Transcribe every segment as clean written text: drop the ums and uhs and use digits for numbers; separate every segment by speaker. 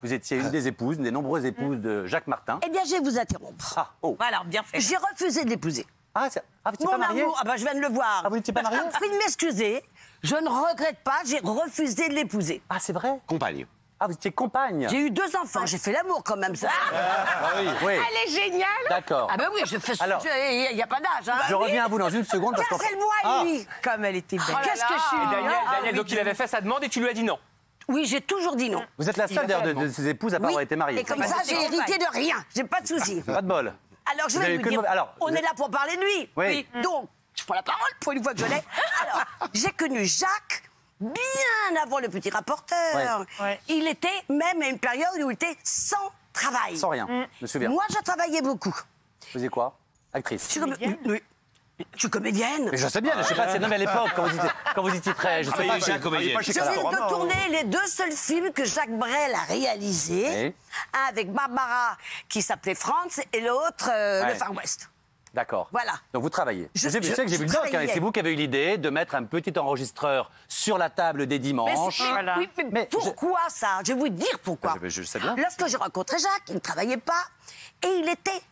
Speaker 1: Vous étiez une des épouses, une des nombreuses épouses de Jacques Martin.
Speaker 2: Eh bien, je vais vous interrompre.
Speaker 1: Ah, oh.
Speaker 3: Voilà, bien fait.
Speaker 2: J'ai refusé de l'épouser.
Speaker 1: Ah, vous n'étiez pas mariée?
Speaker 2: Ah bah, je viens de le voir.
Speaker 1: Ah, vous n'étiez pas mariée?
Speaker 2: Je prie de m'excuser. Je ne regrette pas, j'ai refusé de l'épouser.
Speaker 1: Ah, c'est vrai?
Speaker 4: Compagne.
Speaker 1: Ah, vous étiez compagne?
Speaker 2: J'ai eu 2 enfants, j'ai fait l'amour quand même, ça.
Speaker 1: Oui.
Speaker 3: Elle est géniale.
Speaker 1: D'accord.
Speaker 2: Ah ben oui, je fais ça.
Speaker 1: Alors,
Speaker 2: Il n'y a pas d'âge. Hein.
Speaker 1: Je reviens à vous dans une seconde parce
Speaker 2: Tiens,
Speaker 1: que...
Speaker 2: c'est le moi, lui.
Speaker 3: Comme elle était belle.
Speaker 2: Qu'est-ce que je suis
Speaker 5: Daniel, donc il avait fait sa demande et tu lui as dit non.
Speaker 2: Oui, j'ai toujours dit non.
Speaker 1: Vous êtes la seule d'ailleurs de ses épouses à pas avoir été mariée.
Speaker 2: Et comme ça, j'ai hérité de rien. J'ai pas de soucis.
Speaker 1: Pas de bol.
Speaker 2: Alors, je
Speaker 1: Vous
Speaker 2: vais
Speaker 1: avez
Speaker 2: vous
Speaker 1: que
Speaker 2: dire,
Speaker 1: le- alors,
Speaker 2: on
Speaker 1: vous-
Speaker 2: est là pour parler de lui.
Speaker 1: Oui.
Speaker 2: Donc, je prends la parole pour une fois que je l'ai. Alors, j'ai connu Jacques bien avant le petit rapporteur.
Speaker 3: Ouais.
Speaker 2: Il était même à une période où il était sans travail.
Speaker 1: Sans rien, me souviens.
Speaker 2: Moi, je travaillais beaucoup.
Speaker 1: Vous faisiez quoi? Actrice.
Speaker 2: Je suis oui. Je suis comédienne.
Speaker 1: Mais je sais bien, je sais pas, c'est non mais à l'époque, quand vous étiez prêt, je sais pas.
Speaker 4: Jacques comédienne.
Speaker 2: Je viens de tourner les 2 seuls films que Jacques Brel a réalisés.
Speaker 1: Oui.
Speaker 2: Un avec Barbara, qui s'appelait France, et l'autre, le Far West.
Speaker 1: D'accord.
Speaker 2: Voilà.
Speaker 1: Donc vous travaillez.
Speaker 2: Je
Speaker 1: sais que j'ai vu le doc, hein, et
Speaker 2: travaillais.
Speaker 1: c'est vous qui avez eu l'idée de mettre un petit enregistreur sur la table des dimanches.
Speaker 3: Voilà.
Speaker 2: Oui, mais
Speaker 1: Mais
Speaker 2: pourquoi ça? Je vais vous dire pourquoi.
Speaker 1: Je sais bien.
Speaker 2: Lorsque j'ai rencontré Jacques, il ne travaillait pas. Et il était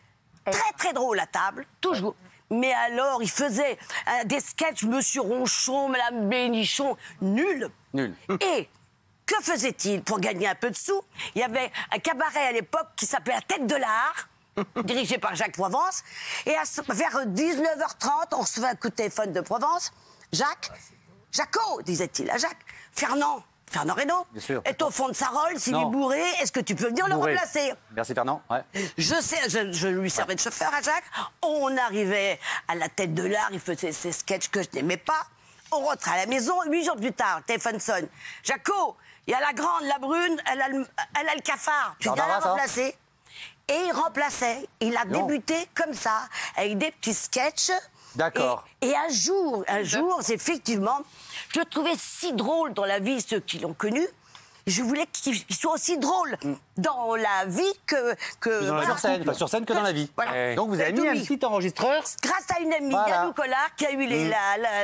Speaker 2: très, très drôle à table, toujours. Mais alors, il faisait des sketchs, Monsieur Ronchon, Madame Bénichon, nul.
Speaker 1: Nul.
Speaker 2: Et que faisait-il pour gagner un peu de sous? Il y avait un cabaret à l'époque qui s'appelait La Tête de l'Art, dirigé par Jacques Provence. Et vers 19h30, on recevait un coup de téléphone de Provence. Jacques, Jaco, disait-il à Jacques, Fernand Reynaud,
Speaker 1: Bien sûr.
Speaker 2: est au fond de sa rôle, s'il
Speaker 1: Non.
Speaker 2: est bourré, est-ce que tu peux venir
Speaker 1: Bourré.
Speaker 2: le remplacer?
Speaker 1: Merci Fernand. Ouais.
Speaker 2: Je lui servais de chauffeur à Jacques. On arrivait à La Tête de l'Art, il faisait ses sketchs que je n'aimais pas. On rentrait à la maison, 8 jours plus tard, le téléphone sonne. Jaco, il y a la grande, la brune, elle a le cafard. Tu viens
Speaker 1: Barbara,
Speaker 2: la
Speaker 1: ça
Speaker 2: remplacer? Et il remplaçait. Il a
Speaker 1: Non.
Speaker 2: débuté comme ça, avec des petits sketchs.
Speaker 1: D'accord.
Speaker 2: Et un jour, effectivement, je le trouvais si drôle dans la vie, ceux qui l'ont connu. Je voulais qu'il soit aussi drôle dans la vie que voilà.
Speaker 1: Sur scène, pas sur scène que dans la vie.
Speaker 2: Voilà.
Speaker 1: Donc vous avez mis
Speaker 2: Tout
Speaker 1: un
Speaker 2: lui.
Speaker 1: petit enregistreur.
Speaker 2: Grâce à une amie,
Speaker 1: Voilà.
Speaker 2: Yannou Collard, qui a eu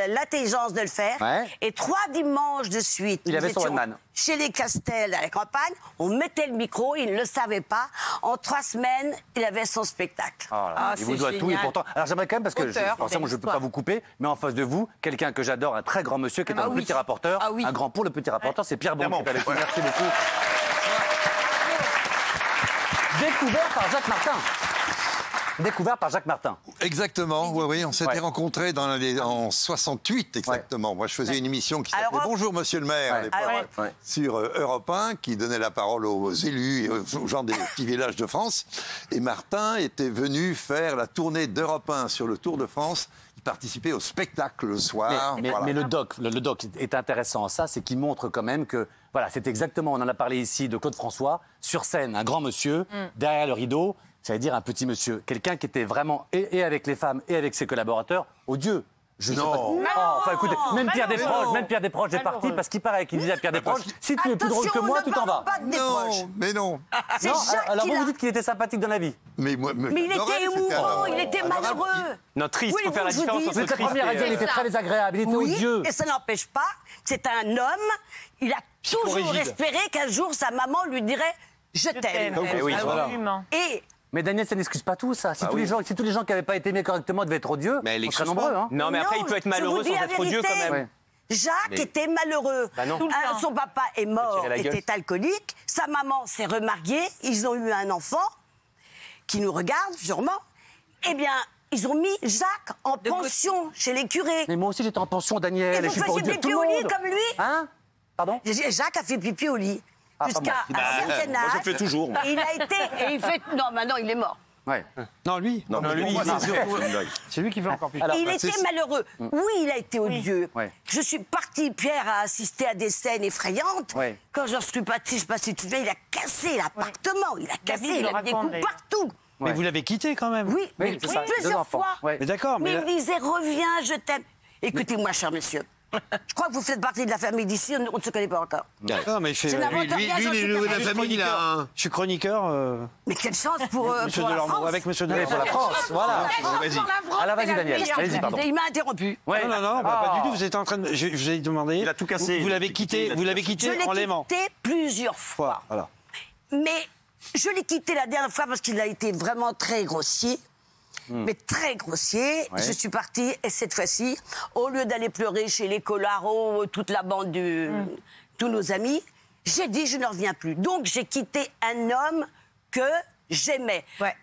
Speaker 2: l'intelligence de le faire.
Speaker 1: Ouais.
Speaker 2: Et 3 dimanches de suite,
Speaker 1: Il
Speaker 2: nous
Speaker 1: avait son
Speaker 2: étions
Speaker 1: one-man.
Speaker 2: chez les Castel, à la campagne. On mettait le micro, il ne le savait pas. En 3 semaines, il avait son spectacle.
Speaker 1: Oh là là,
Speaker 3: Ah,
Speaker 1: il vous
Speaker 3: c'est
Speaker 1: doit tout et
Speaker 3: génial.
Speaker 1: pourtant. Alors j'aimerais quand même parce que
Speaker 3: Auteur,
Speaker 1: forcément je ne peux pas vous couper, mais en face de vous, quelqu'un que j'adore, un très grand monsieur qui est
Speaker 3: Ah
Speaker 1: un
Speaker 3: oui.
Speaker 1: petit rapporteur,
Speaker 3: Ah oui.
Speaker 1: un grand pour le petit rapporteur, c'est Pierre Bon qui est avec nous. Merci beaucoup. Découvert par Jacques Martin. Découvert par Jacques Martin.
Speaker 6: Exactement, oui, on s'était rencontrés en 68 exactement. Moi, je faisais une émission qui s'appelait
Speaker 2: Alors,
Speaker 6: Bonjour Monsieur le maire à
Speaker 1: Ouais.
Speaker 6: l'époque,
Speaker 1: Ouais.
Speaker 6: sur Europe 1, qui donnait la parole aux élus et aux gens des petits villages de France. Et Martin était venu faire la tournée d'Europe 1 sur le Tour de France. Il participait au spectacle le soir.
Speaker 1: Mais
Speaker 6: voilà.
Speaker 1: le doc est intéressant. Ça, c'est qu'il montre quand même que, voilà, c'est exactement, on en a parlé ici de Claude François, sur scène, un grand monsieur, derrière le rideau, ça veut dire un petit monsieur. Quelqu'un qui était vraiment, et avec les femmes, et avec ses collaborateurs, odieux. Je sais pas. Oh, enfin, écoutez, même Pierre Desproges est parti parce qu'il paraît qu'il disait à Pierre Desproges, si tu es plus drôle que moi, tu t'en vas.
Speaker 2: Pas de Desproges.
Speaker 6: Non, mais non.
Speaker 2: C'est
Speaker 1: Non,
Speaker 2: Jacques
Speaker 1: alors
Speaker 2: qui
Speaker 1: vous
Speaker 2: l'a-
Speaker 1: vous dites qu'il était sympathique dans la vie.
Speaker 6: Mais
Speaker 2: Mais il était émouvant, il était malheureux.
Speaker 5: Non, triste, il faut faire la
Speaker 2: je vous
Speaker 5: différence
Speaker 2: dis,
Speaker 5: entre
Speaker 1: Vous êtes la
Speaker 5: triste
Speaker 1: première à dire, il
Speaker 5: et...
Speaker 1: était très désagréable, il était
Speaker 2: Oui,
Speaker 1: odieux.
Speaker 2: et ça n'empêche pas, c'est un homme, il a toujours
Speaker 5: Psychorigide.
Speaker 2: espéré qu'un jour sa maman lui dirait « je t'aime ».
Speaker 1: Eh oui, voilà.
Speaker 3: Absolument.
Speaker 2: Et
Speaker 1: Mais Daniel, ça n'excuse pas tout, ça. Si, tous les gens qui n'avaient pas été aimés correctement devaient être odieux,
Speaker 4: Mais elle
Speaker 1: on serait
Speaker 4: excuse
Speaker 1: nombreux.
Speaker 4: pas.
Speaker 1: Hein.
Speaker 5: Non, mais après, il peut être
Speaker 2: je
Speaker 5: malheureux
Speaker 2: vous dis
Speaker 5: sans
Speaker 2: la
Speaker 5: être odieux quand
Speaker 2: vérité.
Speaker 5: même.
Speaker 1: Ouais.
Speaker 2: Jacques était malheureux.
Speaker 5: Bah non.
Speaker 3: Tout le temps.
Speaker 2: Son papa est mort,
Speaker 5: tirer la gueule.
Speaker 2: était alcoolique. Sa maman s'est remariée. Ils ont eu un enfant qui nous regarde sûrement. Eh bien, ils ont mis Jacques en pension chez les curés.
Speaker 1: Mais moi aussi, j'étais en pension, Daniel,
Speaker 2: Et
Speaker 1: et
Speaker 2: vous
Speaker 1: je suis pas
Speaker 2: faisiez
Speaker 1: odieux de tout
Speaker 2: pipi
Speaker 1: le
Speaker 2: au lit
Speaker 1: monde.
Speaker 2: comme lui
Speaker 1: Hein? Pardon?
Speaker 2: Jacques a fait pipi au lit.
Speaker 1: Ah,
Speaker 2: Jusqu'à
Speaker 1: pas
Speaker 2: un certain
Speaker 4: moi, je
Speaker 2: âge.
Speaker 4: le fais toujours, moi.
Speaker 2: Il a été. Et il fait. Non, maintenant, il est mort.
Speaker 1: Ouais.
Speaker 7: Non, lui.
Speaker 4: Non, mais
Speaker 5: lui,
Speaker 4: pour moi,
Speaker 5: il-
Speaker 4: c'est surtout...
Speaker 7: C'est lui qui veut encore plus.
Speaker 1: Alors,
Speaker 2: Il était malheureux. Oui, il a été odieux.
Speaker 1: Ouais.
Speaker 2: Je suis partie, Pierre a assisté à des scènes effrayantes.
Speaker 1: Ouais.
Speaker 2: Quand j'en suis partie, je sais pas si tu te souviens, il a cassé l'appartement. Il a cassé,
Speaker 3: David
Speaker 2: il
Speaker 3: le
Speaker 2: a mis des
Speaker 3: raconte,
Speaker 2: coups
Speaker 3: d'ailleurs.
Speaker 2: partout.
Speaker 7: Mais vous l'avez quitté quand même.
Speaker 2: Oui, mais
Speaker 1: c'est ça, deux
Speaker 2: plusieurs
Speaker 1: enfants.
Speaker 2: fois.
Speaker 1: Ouais.
Speaker 7: Mais d'accord,
Speaker 2: Mais
Speaker 7: mais.
Speaker 2: il me disait, reviens, je t'aime. Écoutez-moi, cher monsieur. Je crois que vous faites partie de la famille d'ici, on ne se connaît pas encore.
Speaker 7: D'accord, mais il fait.
Speaker 2: Je n'invente
Speaker 4: Lui,
Speaker 2: rien, j'en
Speaker 4: les
Speaker 2: suis
Speaker 4: nouveaux de la
Speaker 2: capable.
Speaker 4: famille, il a un...
Speaker 7: Je suis chroniqueur.
Speaker 2: Mais quelle chance pour
Speaker 7: Monsieur
Speaker 2: la
Speaker 7: Delormeau,
Speaker 2: France.
Speaker 7: avec Monsieur
Speaker 1: Oui,
Speaker 7: Delormeau.
Speaker 1: pour la France, voilà.
Speaker 4: Vas-y.
Speaker 1: Alors, vas-y, Daniel. Allez-y, pardon.
Speaker 2: Il m'a interrompu.
Speaker 1: Ouais.
Speaker 7: Non, pas du tout. Vous êtes en train de. Je vous ai demandé.
Speaker 4: Il a tout cassé.
Speaker 7: Vous l'avez quitté
Speaker 2: Je
Speaker 7: en l'aimant.
Speaker 2: l'ai quitté plusieurs fois.
Speaker 7: Voilà.
Speaker 2: Mais je l'ai quitté la dernière fois parce qu'il a été vraiment très grossier. Mais très grossier.
Speaker 1: Ouais.
Speaker 2: Je suis partie et cette fois-ci, au lieu d'aller pleurer chez les Colaro, toute la bande tous nos amis, j'ai dit je ne reviens plus. Donc j'ai quitté un homme que j'aimais.
Speaker 3: Ouais.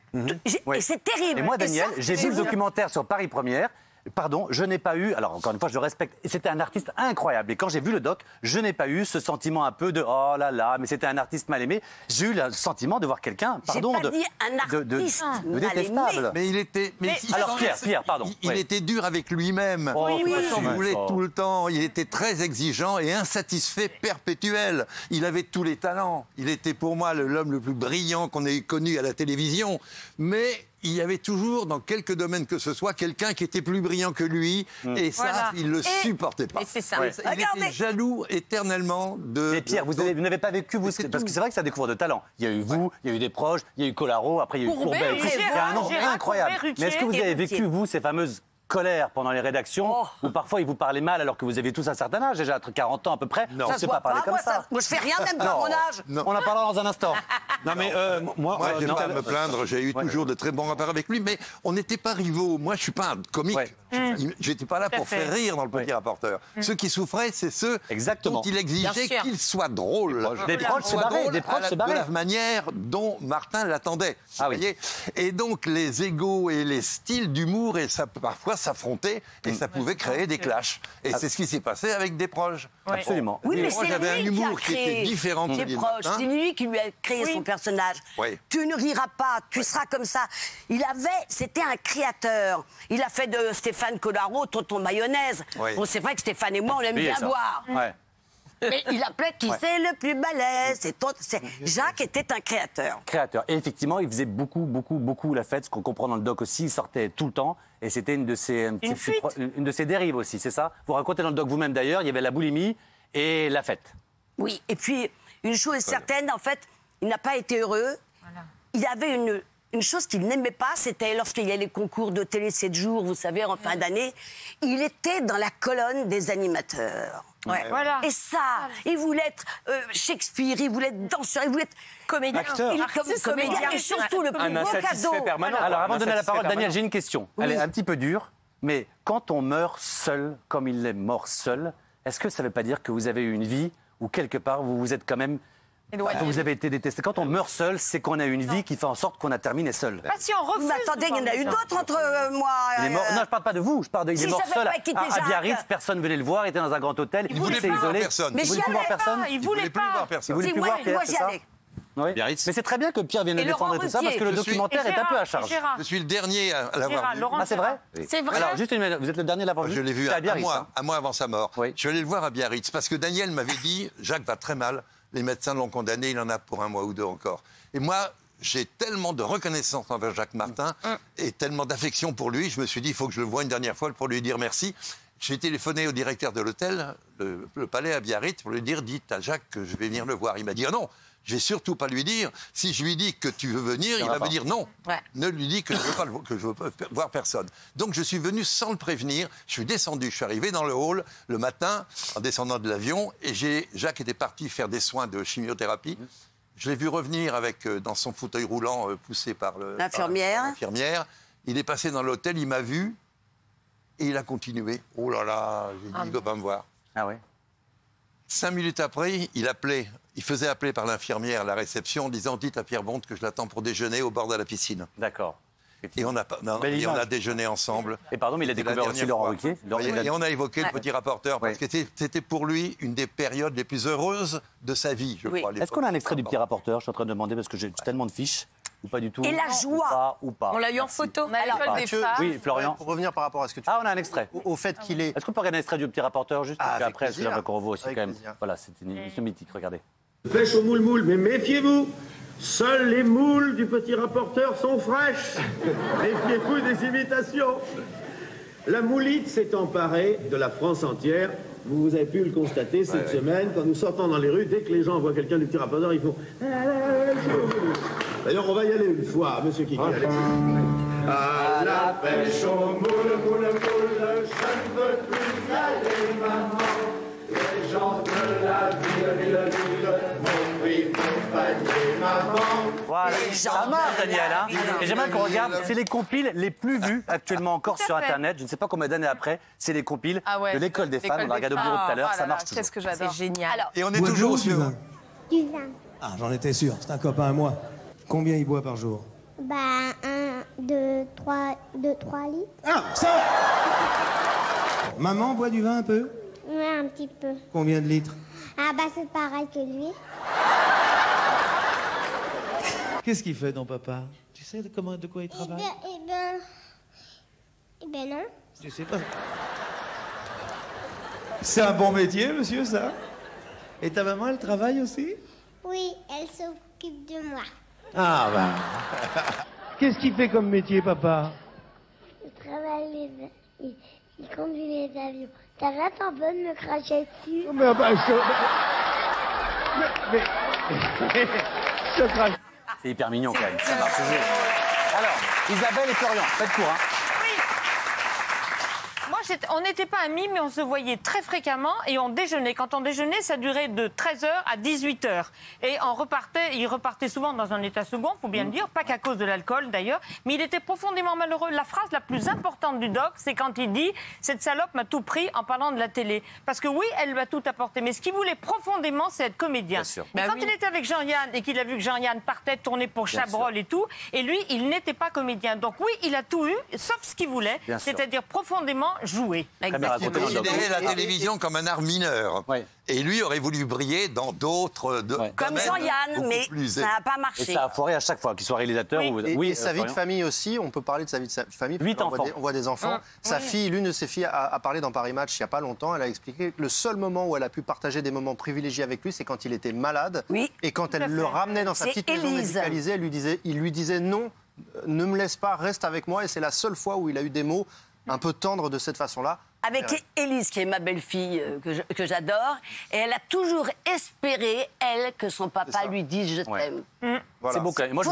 Speaker 1: Ouais.
Speaker 2: Et c'est terrible.
Speaker 1: Et moi, Daniel,
Speaker 2: ça,
Speaker 1: j'ai vu le documentaire sur Paris Première. Pardon, je n'ai pas eu, alors encore une fois, je le respecte, c'était un artiste incroyable. Et quand j'ai vu le doc, je n'ai pas eu ce sentiment un peu de oh là là, mais c'était un artiste mal aimé. J'ai eu le sentiment de voir quelqu'un, pardon,
Speaker 2: J'ai pas dit un artiste mal
Speaker 1: détestable.
Speaker 2: aimé.
Speaker 6: Mais il était.
Speaker 1: Alors Pierre, pardon.
Speaker 6: Il
Speaker 1: Ouais.
Speaker 6: était dur avec lui-même.
Speaker 1: Oh,
Speaker 2: Oui, oui.
Speaker 6: Il voulait
Speaker 1: Oh.
Speaker 6: tout le temps. Il était très exigeant et insatisfait perpétuel. Il avait tous les talents. Il était pour moi l'homme le plus brillant qu'on ait connu à la télévision. Mais il y avait toujours, dans quelques domaines que ce soit, quelqu'un qui était plus brillant que lui. Et ça,
Speaker 3: Voilà.
Speaker 6: il ne le
Speaker 3: Et-
Speaker 6: supportait pas.
Speaker 3: Et c'est ça.
Speaker 1: Ouais.
Speaker 6: Il
Speaker 2: Regardez.
Speaker 6: était jaloux éternellement de...
Speaker 1: Mais Pierre, vous n'avez pas vécu, vous,
Speaker 6: C'est
Speaker 1: parce
Speaker 6: tout.
Speaker 1: que c'est vrai que c'est un découvreur de talent. Il y a eu vous, il y a eu des proches, il y a eu Colaro, après il y a eu
Speaker 3: Courbet,
Speaker 1: Courbet.
Speaker 3: Gérard,
Speaker 1: C'est un nombre
Speaker 3: Gérard,
Speaker 1: incroyable.
Speaker 3: Courbet,
Speaker 1: Mais est-ce que vous
Speaker 3: Ruquier
Speaker 1: avez
Speaker 2: et
Speaker 1: vécu,
Speaker 2: Ruquier.
Speaker 1: vous, ces fameuses colères pendant les rédactions,
Speaker 2: Oh.
Speaker 1: où parfois ils vous parlaient mal alors que vous avez tous un certain âge, déjà entre 40 ans à peu près.
Speaker 6: Non.
Speaker 1: On
Speaker 2: Ça
Speaker 1: ne
Speaker 2: se
Speaker 1: sait
Speaker 2: voit
Speaker 1: pas parler comme
Speaker 2: moi,
Speaker 1: ça.
Speaker 2: Moi, je fais rien même dans mon âge.
Speaker 6: Non.
Speaker 1: On en parlera dans un instant.
Speaker 7: Non, mais moi,
Speaker 6: Moi, j'aime
Speaker 7: non,
Speaker 6: pas me plaindre, j'ai eu toujours de très bons rapports avec lui, mais on n'était pas rivaux. Moi, je suis pas un comique.
Speaker 1: Ouais.
Speaker 6: J'étais pas là pour
Speaker 3: fait.
Speaker 6: faire rire dans le petit
Speaker 1: Ouais.
Speaker 6: rapporteur. Ceux qui souffraient, c'est ceux
Speaker 1: Exactement.
Speaker 6: dont il exigeait
Speaker 3: Bien sûr.
Speaker 6: qu'ils soient drôles.
Speaker 1: Des proches, c'est
Speaker 6: Soient
Speaker 1: barré,
Speaker 6: drôles
Speaker 1: des proches, c'est barré.
Speaker 6: de la manière dont Martin l'attendait.
Speaker 1: Ah
Speaker 6: vous
Speaker 1: oui.
Speaker 6: voyez. Et donc, les égos et les styles d'humour, et ça parfois s'affronter, et ça pouvait créer des clashs. Et c'est ce qui s'est passé avec Desproges.
Speaker 1: Absolument.
Speaker 2: Oui, mais
Speaker 6: Desproges
Speaker 2: c'est
Speaker 6: avait un
Speaker 2: lui qui a
Speaker 6: humour qui était
Speaker 2: créé
Speaker 6: différent de
Speaker 2: ses
Speaker 6: celui de
Speaker 2: proches.
Speaker 6: Martin.
Speaker 2: C'est lui qui lui a créé son personnage.
Speaker 6: Oui.
Speaker 2: Tu ne riras pas, tu seras comme ça. C'était un créateur. Il a fait de Stéphane Collaro Tonton Mayonnaise.
Speaker 6: Oui.
Speaker 2: Bon, c'est vrai que Stéphane et moi, on aime
Speaker 1: Oui,
Speaker 2: bien
Speaker 1: ça.
Speaker 2: boire.
Speaker 1: Ouais.
Speaker 2: Mais il appelait qui c'est le plus balèze. Jacques était un créateur.
Speaker 1: Créateur. Et effectivement, il faisait beaucoup la fête, ce qu'on comprend dans le doc aussi. Il sortait tout le temps. Et c'était une de ses dérives aussi, c'est ça? Vous racontez dans le doc vous-même d'ailleurs, il y avait la boulimie et la fête.
Speaker 2: Oui, et puis, une chose est certaine, en fait, il n'a pas été heureux. Il avait une chose qu'il n'aimait pas, c'était lorsqu'il y a les concours de télé 7 jours, vous savez, en fin d'année, il était dans la colonne des animateurs.
Speaker 3: Ouais. Voilà.
Speaker 2: Et ça, il voulait être Shakespeare, il voulait être danseur, il voulait être
Speaker 3: Comédien.
Speaker 7: Acteur.
Speaker 2: comédien. Et surtout, le plus
Speaker 5: Un
Speaker 2: beau
Speaker 5: insatisfait
Speaker 2: cadeau.
Speaker 5: permanent.
Speaker 1: Alors avant
Speaker 5: Un
Speaker 1: de donner la
Speaker 5: insatisfait
Speaker 1: parole, Daniel,
Speaker 5: permanent.
Speaker 1: j'ai une question. Elle est un petit peu dure, mais quand on meurt seul, comme il est mort seul, est-ce que ça ne veut pas dire que vous avez eu une vie où quelque part vous vous êtes quand même...
Speaker 3: Éloigné.
Speaker 1: Vous avez été détesté. Quand on meurt seul, c'est qu'on a eu une vie qui fait en sorte qu'on a terminé seul.
Speaker 3: Ah, si on refuse.
Speaker 2: Mais attendez, il y en a eu d'autres entre moi.
Speaker 1: Il est mort... Non, je parle pas de vous. Je parle de... Il
Speaker 2: Si,
Speaker 1: est mort
Speaker 2: ça fait
Speaker 1: seul
Speaker 2: pas quitter
Speaker 1: à
Speaker 2: Jacques.
Speaker 1: Biarritz. Personne venait le voir. Il était dans un grand hôtel.
Speaker 6: Il voulait
Speaker 1: s'est
Speaker 6: plus voir
Speaker 1: isolé.
Speaker 6: personne.
Speaker 2: Mais
Speaker 1: Il voulait
Speaker 2: j'y
Speaker 1: plus voir
Speaker 2: allais
Speaker 1: personne.
Speaker 3: Il voulait
Speaker 6: plus
Speaker 3: pas.
Speaker 6: voir
Speaker 1: Il
Speaker 6: personne.
Speaker 1: voulait
Speaker 2: Si,
Speaker 1: plus
Speaker 2: moi,
Speaker 1: voir Pierre,
Speaker 2: moi,
Speaker 1: c'est
Speaker 2: j'y
Speaker 1: ça
Speaker 2: allais.
Speaker 1: Oui.
Speaker 7: Biarritz.
Speaker 1: Mais c'est très bien que Pierre vienne
Speaker 3: Et
Speaker 1: le défendre et
Speaker 3: Laurent
Speaker 1: tout ça, parce que le
Speaker 6: Ruquier.
Speaker 1: documentaire est un peu à charge.
Speaker 3: Gérard.
Speaker 6: Je suis le dernier à l'avoir
Speaker 3: Gérard,
Speaker 6: vu.
Speaker 3: Laurent
Speaker 1: Ah, c'est vrai
Speaker 3: C'est vrai.
Speaker 1: Alors, juste une minute. Vous êtes le dernier à l'avoir vu
Speaker 6: Je l'ai vu
Speaker 1: C'était à
Speaker 6: un
Speaker 1: Biarritz,
Speaker 6: mois,
Speaker 1: hein.
Speaker 6: un mois avant sa mort.
Speaker 1: Oui.
Speaker 6: Je suis allé le voir à Biarritz parce que Daniel m'avait dit Jacques va très mal, les médecins l'ont condamné, il en a pour un mois ou deux encore. Et moi, j'ai tellement de reconnaissance envers Jacques Martin et tellement d'affection pour lui, je me suis dit il faut que je le voie une dernière fois pour lui dire merci. J'ai téléphoné au directeur de l'hôtel, le palais à Biarritz, pour lui dire dites à Jacques que je vais venir le voir. Il m'a dit ah non. Je vais surtout pas lui dire. Si je lui dis que tu veux venir, il va me dire non.
Speaker 3: Ouais.
Speaker 6: Ne lui dis que je veux pas que je veux pas voir personne. Donc je suis venu sans le prévenir. Je suis descendu. Je suis arrivé dans le hall le matin en descendant de l'avion et Jacques était parti faire des soins de chimiothérapie. Je l'ai vu revenir avec dans son fauteuil roulant poussé par
Speaker 2: L'infirmière.
Speaker 6: l'infirmière. Il est passé dans l'hôtel. Il m'a vu et il a continué. Oh là là, j'ai dit il veut pas me voir.
Speaker 1: Ah ouais.
Speaker 6: 5 minutes après, il faisait appeler par l'infirmière à la réception en disant dites à Pierre Bonte que je l'attends pour déjeuner au bord de la piscine.
Speaker 1: D'accord.
Speaker 6: Et on a,
Speaker 1: Belle
Speaker 6: et on a
Speaker 1: image.
Speaker 6: déjeuné ensemble.
Speaker 1: Et pardon, mais il a
Speaker 6: C'était la
Speaker 1: découvert aussi
Speaker 6: dernière
Speaker 1: Laurent
Speaker 6: fois.
Speaker 1: Ruquier.
Speaker 6: Et on a évoqué le petit rapporteur parce
Speaker 1: Ouais.
Speaker 6: que c'était pour lui une des périodes les plus heureuses de sa vie, je
Speaker 2: Oui.
Speaker 6: crois. à
Speaker 1: Est-ce qu'on a un extrait du
Speaker 6: l'époque.
Speaker 1: petit rapporteur? Je suis en train de demander parce que j'ai tellement de fiches. Ou pas du tout?
Speaker 2: Et la joie.
Speaker 1: Ou pas.
Speaker 3: On l'a eu en
Speaker 1: Merci.
Speaker 3: photo.
Speaker 4: On a l'école des
Speaker 7: Mathieu,
Speaker 4: femmes.
Speaker 1: Oui, Florian.
Speaker 7: Pour revenir par rapport à ce que tu
Speaker 1: Ah, on a un extrait.
Speaker 7: au fait qu'il est.
Speaker 1: Est-ce qu'on peut regarder un extrait du petit rapporteur juste?
Speaker 7: Ah,
Speaker 1: Parce
Speaker 7: avec
Speaker 1: qu'après,
Speaker 7: plaisir.
Speaker 1: j'aimerais qu'on revoie aussi
Speaker 7: Avec
Speaker 1: quand même.
Speaker 7: plaisir.
Speaker 1: Voilà, c'est une émission mythique, regardez.
Speaker 8: Pêche au moule-moule, mais méfiez-vous, seuls les moules du petit rapporteur sont fraîches. Méfiez-vous des imitations. La moulite s'est emparée de la France entière. Vous avez pu le constater cette semaine, quand nous sortons dans les rues, dès que les gens voient quelqu'un du petit rapporteur, ils font... D'ailleurs, on va y aller une fois, monsieur Kiki. Allez. À la pêche au moule, moule, moule, je ne veux plus aller, maman. Les gens de la ville, ville, ville,
Speaker 1: Voilà, ça marche, Daniel. Hein. Et j'aimerais qu'on regarde, c'est les compiles les plus vus actuellement encore sur Internet. Je ne sais pas combien d'années après, c'est les compiles de l'école des femmes. On l'a regardé au bureau tout à l'heure, ça marche toujours.
Speaker 3: Qu'est-ce que j'adore. C'est génial. Alors,
Speaker 6: Et on est toujours
Speaker 4: du vin.
Speaker 9: Du vin.
Speaker 4: Ah, j'en étais sûr, c'est un copain à moi. Combien il boit par jour?
Speaker 9: Bah, 1, 2, 3 litres.
Speaker 4: Ah, ça! Maman boit du vin un peu?
Speaker 9: Ouais, un petit peu.
Speaker 4: Combien de litres?
Speaker 9: Ah bah, c'est pareil que lui.
Speaker 4: Qu'est-ce qu'il fait, ton papa? Tu sais de quoi il travaille?
Speaker 9: Eh ben non.
Speaker 4: Je sais pas. C'est un bon métier, monsieur, ça? Et ta maman, elle travaille aussi?
Speaker 9: Oui, elle s'occupe de moi.
Speaker 4: Ah, bah. Qu'est-ce qu'il fait comme métier, papa?
Speaker 9: Il travaille il conduit les avions. T'arrêtes un peu de me cracher dessus?
Speaker 4: Mais, je crache.
Speaker 1: C'est hyper mignon quand même, ça marche toujours. Alors, Isabelle et Florian, faites court. Hein.
Speaker 3: moi, on n'était pas amis, mais on se voyait très fréquemment et on déjeunait. Quand on déjeunait, ça durait de 13h à 18h. Et il repartait souvent dans un état second, faut bien le dire, pas qu'à cause de l'alcool d'ailleurs, mais il était profondément malheureux. La phrase la plus importante du doc, c'est quand il dit « Cette salope m'a tout pris » en parlant de la télé. Parce que oui, elle lui a tout apporté, mais ce qu'il voulait profondément, c'est être comédien. Mais quand il était avec Jean-Yann et qu'il a vu que Jean-Yann partait tourner pour Chabrol et tout, et lui, il n'était pas comédien. Donc oui, il a tout eu, sauf ce qu'il voulait, c'est-à-dire profondément jouer.
Speaker 6: Il considérait la télévision comme un art mineur.
Speaker 1: Ouais.
Speaker 6: Et lui aurait voulu briller dans d'autres domaines.
Speaker 2: Comme Jean-Yann, mais ça n'a pas marché.
Speaker 1: Et ça a foiré à chaque fois, qu'il soit réalisateur ou...
Speaker 7: Et sa vie de famille aussi, on peut parler de sa vie de famille.
Speaker 1: 8 enfants.
Speaker 7: On voit des enfants. Sa fille, l'une de ses filles, a parlé dans Paris Match il n'y a pas longtemps. Elle a expliqué que le seul moment où elle a pu partager des moments privilégiés avec lui, c'est quand il était malade.
Speaker 2: Oui.
Speaker 7: Et quand elle le ramenait dans sa petite maison médicalisée, il lui disait non, ne me laisse pas, reste avec moi. Et c'est la seule fois où il a eu des mots un peu tendres de cette façon-là.
Speaker 2: Avec Élise, qui est ma belle-fille, que j'adore. Et elle a toujours espéré, elle, que son papa lui dise « je t'aime ».
Speaker 1: Voilà. C'est beau quand même. Moi, je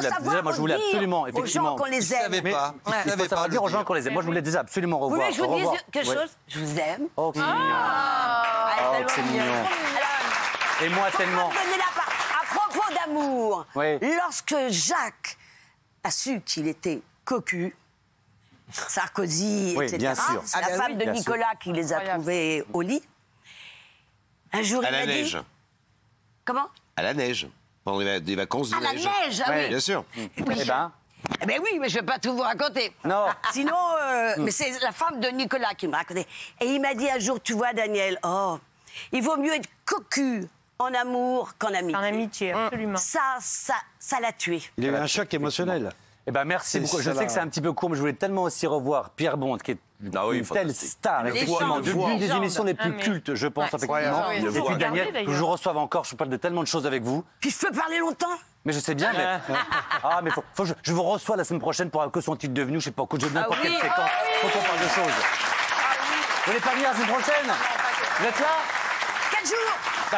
Speaker 1: voulais absolument, effectivement...
Speaker 2: aux gens qu'on les aime.
Speaker 6: Il pas.
Speaker 1: Il faut savoir dire aux gens qu'on les aime. Moi, je voulais déjà absolument revoir.
Speaker 2: Vous voulez que je vous dise quelque chose? Je vous aime.
Speaker 1: Oh, c'est mignon. C'est mignon. Et moi, tellement...
Speaker 2: À propos d'amour, lorsque Jacques a su qu'il était cocu, Sarkozy, etc.
Speaker 1: Bien sûr.
Speaker 2: C'est la femme de Nicolas qui les a trouvés au lit. Un jour, il a dit...
Speaker 10: À la neige.
Speaker 2: Comment?
Speaker 10: À la neige. Pendant des vacances de
Speaker 2: neige. À la neige, ah oui.
Speaker 10: Bien sûr.
Speaker 2: Eh ben oui, mais je ne vais pas tout vous raconter.
Speaker 1: Non.
Speaker 2: Sinon, mais c'est la femme de Nicolas qui me racontait. Et il m'a dit un jour, tu vois, Daniel, il vaut mieux être cocu en amour qu'en ami.
Speaker 3: En amitié, absolument.
Speaker 2: Ça l'a tué.
Speaker 7: Il a eu un choc émotionnel.
Speaker 1: Eh ben merci beaucoup. Je sais que c'est un petit peu court, mais je voulais tellement aussi revoir Pierre Bond, qui est une telle star, effectivement, d'une des émissions les plus cultes, je pense, effectivement. Et puis Daniel, que je reçoive encore, je parle de tellement de choses avec vous.
Speaker 2: Puis je peux parler longtemps.
Speaker 1: Mais je sais bien, mais... mais je vous reçois la semaine prochaine pour que sont-ils devenus, je sais pas, que j'ai n'importe quelle séquence, faut qu'on parle de choses. Vous n'allez pas venir la semaine prochaine? Vous êtes là?
Speaker 2: 4 jours.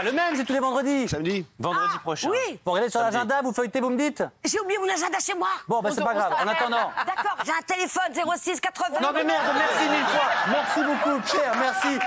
Speaker 1: Le même, c'est tous les vendredis.
Speaker 7: Samedi.
Speaker 1: Vendredi prochain.
Speaker 2: Oui.
Speaker 1: Pour regarder sur l'agenda, vous feuilletez, vous me dites?
Speaker 2: J'ai oublié mon agenda chez moi.
Speaker 1: Bon, c'est pas grave. En attendant.
Speaker 2: D'accord, j'ai un téléphone 06 80.
Speaker 1: Non mais merde, merci mille fois. Merci beaucoup, Pierre, merci.